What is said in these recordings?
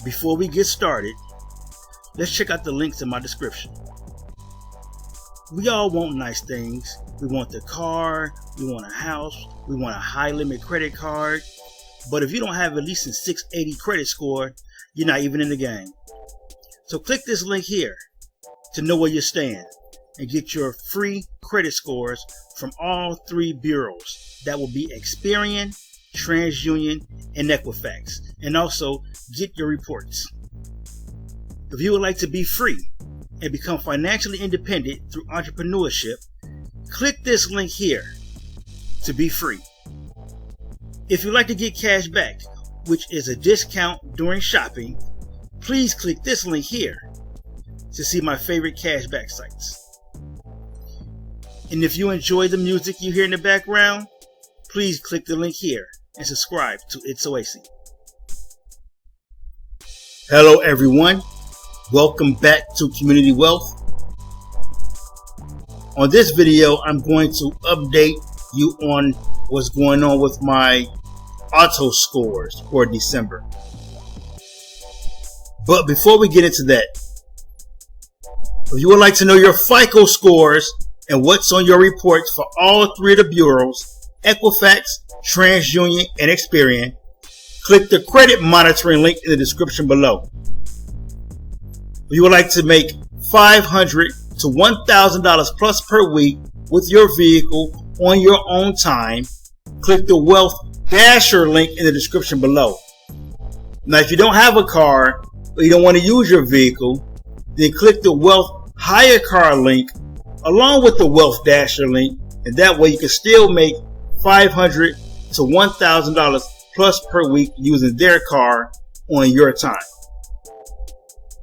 Before we get started, let's check out the links in my description. We all want nice things. We want the car, we want a house, we want a high limit credit card. But if you don't have at least a 680 credit score, you're not even in the game. So click this link here to know where you stand and get your free credit scores from all three bureaus. That will be Experian, TransUnion, and Equifax. And also get your reports. If you would like to be free and become financially independent through entrepreneurship, click this link here to be free. If you'd like to get cash back, which is a discount during shopping, please click this link here to see my favorite cashback sites. And if you enjoy the music you hear in the background, please click the link here and subscribe to It's Oasis. Hello everyone, welcome back to Community Wealth. On this video, I'm going to update you on what's going on with my auto scores for December. But before we get into that, if you would like to know your FICO scores and what's on your reports for all three of the bureaus, Equifax, TransUnion, and Experian, click the credit monitoring link in the description below. If you would like to make $500 to $1,000 plus per week with your vehicle on your own time, click the Wealth Dasher link in the description below. Now, if you don't have a car or you don't want to use your vehicle, then click the Wealth Hire Car link along with the Wealth Dasher link, and that way you can still make $500 to $1,000 plus per week using their car on your time.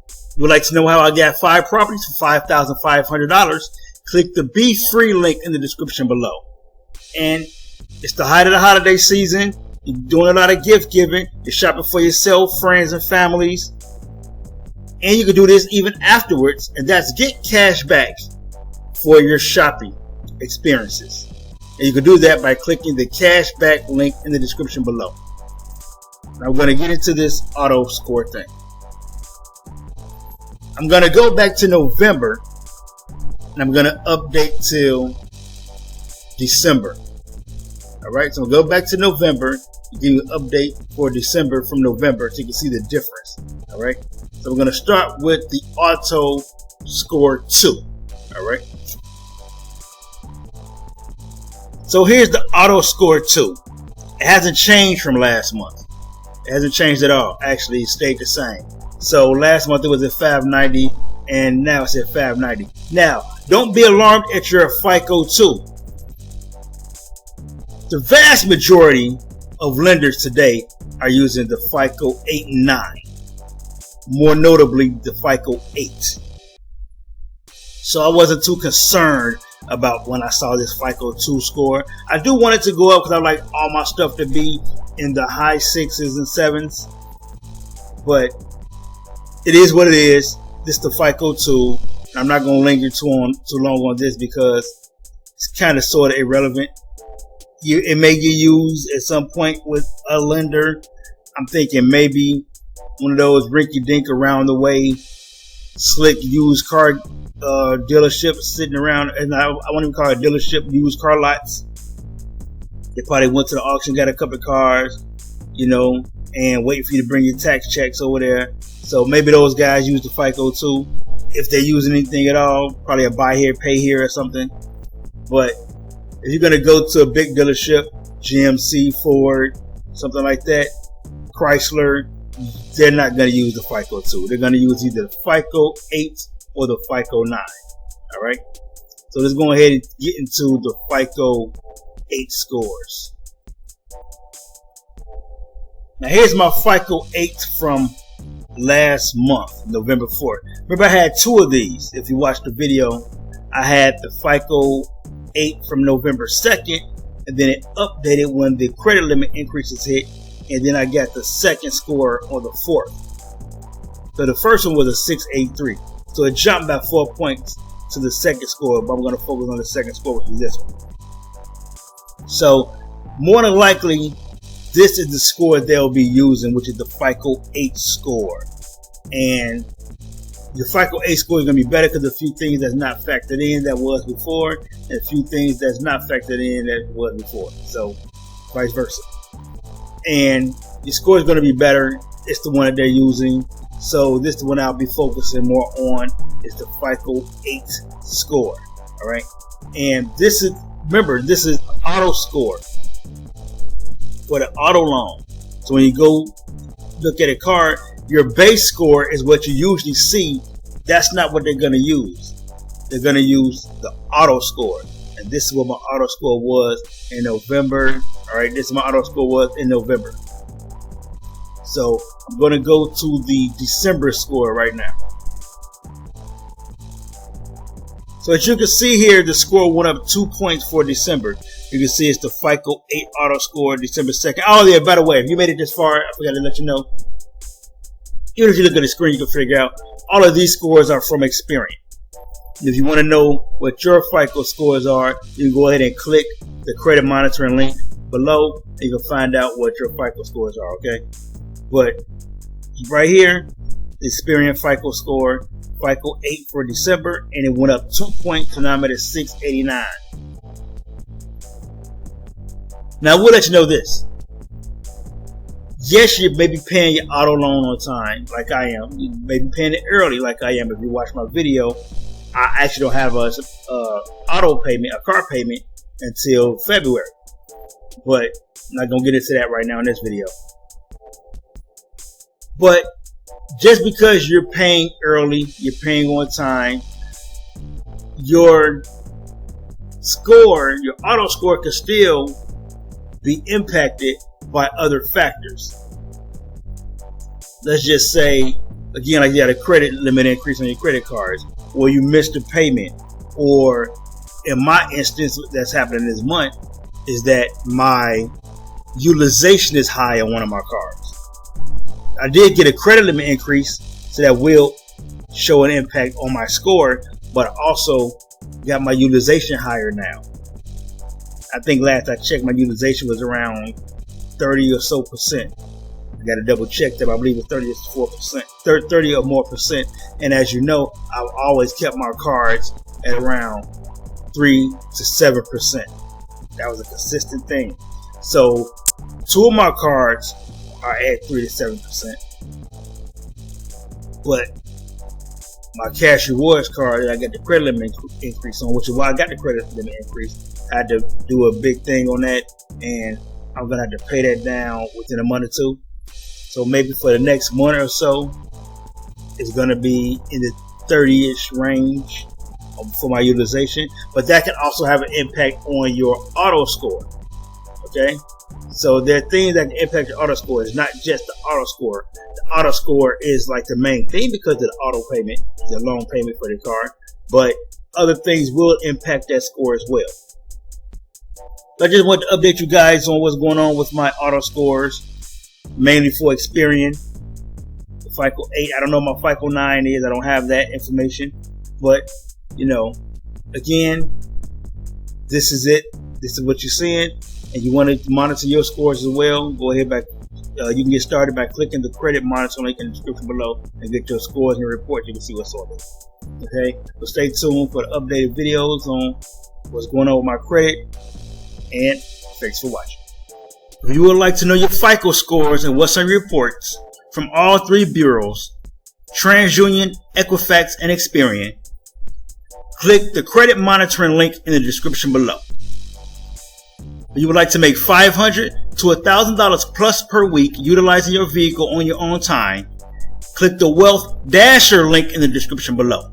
If you would like to know how I got 5 properties for $5,500, click the Be Free link in the description below. And it's the height of the holiday season. You're doing a lot of gift giving. You're shopping for yourself, friends, and families. And you can do this even afterwards, and that's get cash back for your shopping experiences. And you can do that by clicking the cashback link in the description below. Now I'm going to get into this auto score thing. I'm going to go back to November, and I'm going to update till December. Alright, so we'll go back to November, give you an update for December from November so you can see the difference. Alright, so we're going to start with the auto score 2. Alright, so here's the auto score 2. It hasn't changed from last month. It hasn't changed at all. Actually, it stayed the same. So last month it was at 590 and now it's at 590. Now, don't be alarmed at your FICO 2. The vast majority of lenders today are using the FICO 8 and 9. More notably, the FICO 8. So I wasn't too concerned about when I saw this FICO 2 score. I do want it to go up because I like all my stuff to be in the high 6s and 7s. But it is what it is. This is the FICO 2. I'm not going to linger too long on this because it's kind of sort of irrelevant. It may get used at some point with a lender. I'm thinking maybe one of those rinky-dink around the way slick used car dealerships sitting around, and I won't even call it a dealership, used car lots. They probably went to the auction, got a couple of cars, you know, and waiting for you to bring your tax checks over there. So maybe those guys use the FICO 2. If they're using anything at all, probably a buy here, pay here or something. But if you're going to go to a big dealership, GMC, Ford, something like that, Chrysler, they're not going to use the FICO 2. They're going to use either the FICO 8 or the FICO 9. All right. So let's go ahead and get into the FICO 8 scores. Now here's my FICO 8 from last month, November 4th. Remember I had 2 of these. If you watched the video, I had the FICO 8 from November 2nd, and then it updated when the credit limit increases hit, and then I got the second score on the 4th. So the first one was a 683. So it jumped by 4 points to the second score, but I'm going to focus on the second score, which is this one. So more than likely, this is the score they'll be using, which is the FICO 8 score. And your FICO 8 score is going to be better because a few things that's not factored in that was before, and a few things that's not factored in that was before. So vice versa. And your score is going to be better. It's the one that they're using. So this is the one I'll be focusing more on. It's the FICO 8 score. All right. And this is, remember, this is auto score for the auto loan. So when you go look at a card, your base score is what you usually see. That's not what they're going to use. They're going to use the auto score. And this is what my auto score was in November. All right, this is my auto score was in November. So I'm going to go to the December score right now. So as you can see here, the score went up 2 points for December. You can see it's the FICO 8 auto score, December 2nd. Oh yeah, by the way, if you made it this far, I forgot to let you know. Even if you look at the screen, you can figure out all of these scores are from Experian. If you want to know what your FICO scores are, you can go ahead and click the credit monitoring link below, and you can find out what your FICO scores are, okay? But right here, the Experian FICO score, FICO 8 for December, and it went up 2 points, so now I'm at a 689. Now, I will let you know this. Yes, you may be paying your auto loan on time, like I am. You may be paying it early, like I am. If you watch my video, I actually don't have a auto payment, a car payment, until February. But I'm not gonna get into that right now in this video. But just because you're paying early, you're paying on time, your score, your auto score, could still be impacted by other factors. Let's just say, again, like you had a credit limit increase on your credit cards, or you missed a payment, or in my instance, that's happening this month, is that my utilization is high on one of my cards. I did get a credit limit increase, so that will show an impact on my score, but I also got my utilization higher now. I think last I checked, my utilization was around 30 or so percent. I got to double check that. I believe it's 30 or more percent. And as you know, I've always kept my cards at around 3 to 7%. That was a consistent thing. So 2 of my cards are at 3 to 7%. But my cash rewards card that I got the credit limit increase on, which is why I got the credit limit increase, I had to do a big thing on that, and I'm gonna have to pay that down within a month or two. So maybe for the next month or so, it's gonna be in the 30-ish range for my utilization. But that can also have an impact on your auto score. Okay, so there are things that can impact your auto score. It's not just the auto score. The auto score is like the main thing because of the auto payment, the loan payment for the car. But other things will impact that score as well. I just want to update you guys on what's going on with my auto scores, mainly for Experian. The FICO 8, I don't know what my FICO 9 is. I don't have that information. But, you know, again, this is it. This is what you're seeing. And you want to monitor your scores as well, go ahead back. You can get started by clicking the credit monitor link in the description below and get your scores and your report. You can see what's on it. Okay, so stay tuned for the updated videos on what's going on with my credit. And thanks for watching. If you would like to know your FICO scores and what's on your reports from all 3 bureaus, TransUnion, Equifax, and Experian, click the credit monitoring link in the description below. If you would like to make $500 to $1,000 plus per week utilizing your vehicle on your own time, click the Wealth Dasher link in the description below.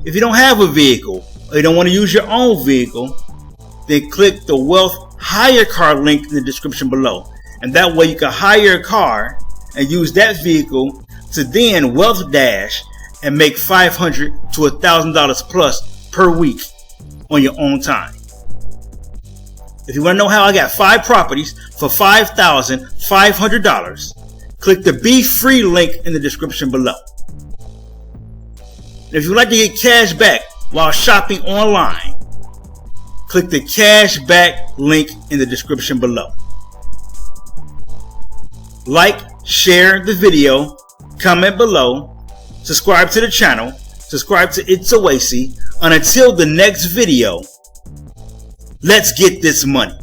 If you don't have a vehicle or you don't want to use your own vehicle, then click the Wealth Hire Car link in the description below. And that way you can hire a car and use that vehicle to then Wealth Dash and make $500 to $1,000 plus per week on your own time. If you want to know how I got 5 properties for $5,500, click the Be Free link in the description below. And if you would like to get cash back while shopping online, click the Cashback link in the description below. Like, share the video, comment below, subscribe to the channel, subscribe to It's Oasis, and until the next video, let's get this money.